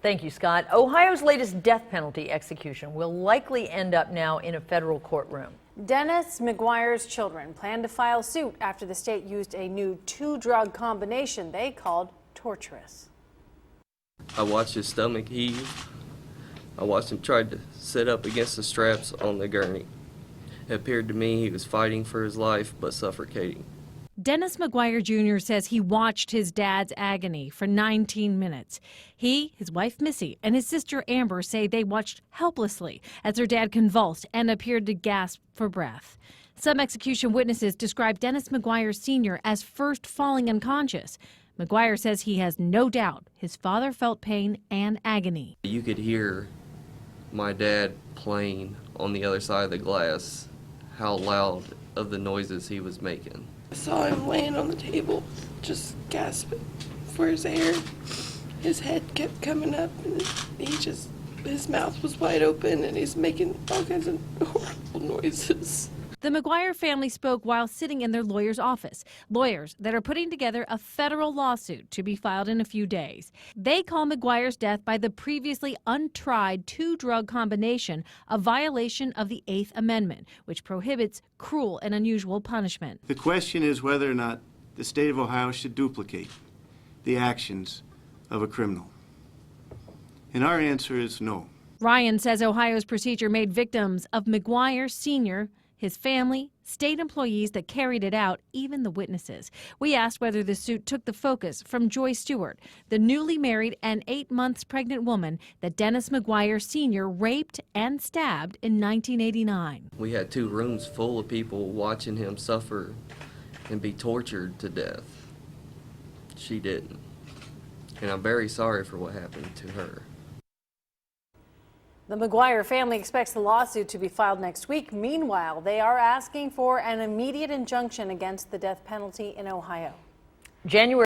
Thank you, Scott. Ohio's latest death penalty execution will likely end up now in a federal courtroom. Dennis McGuire's children plan to file suit after the state used a new two-drug combination they called torturous. I watched his stomach heave. I watched him try to sit up against the straps on the gurney. It appeared to me he was fighting for his life but suffocating. Dennis McGuire Jr. says he watched his dad's agony for 19 minutes. He, his wife Missy, and his sister Amber say they watched helplessly as their dad convulsed and appeared to gasp for breath. Some execution witnesses describe Dennis McGuire Sr. as first falling unconscious. McGuire says he has no doubt his father felt pain and agony. You could hear my dad playing on the other side of the glass, how loud of the noises he was making. I saw him laying on the table, just gasping for his air. His head kept coming up, and his mouth was wide open, and he's making all kinds of horrible noises. The McGuire family spoke while sitting in their lawyer's office, lawyers that are putting together a federal lawsuit to be filed in a few days. They call McGuire's death by the previously untried two-drug combination a violation of the 8th Amendment, which prohibits cruel and unusual punishment. The question is whether or not the state of Ohio should duplicate the actions of a criminal. And our answer is no. Ryan says Ohio's procedure made victims of McGuire Sr., his family, state employees that carried it out, even the witnesses. We asked whether the suit took the focus from Joy Stewart, the newly married and 8 months pregnant woman that Dennis McGuire Sr. raped and stabbed in 1989. We had 2 rooms full of people watching him suffer and be tortured to death. She didn't. And I'm very sorry for what happened to her. The McGuire family expects the lawsuit to be filed next week. Meanwhile, they are asking for an immediate injunction against the death penalty in Ohio. January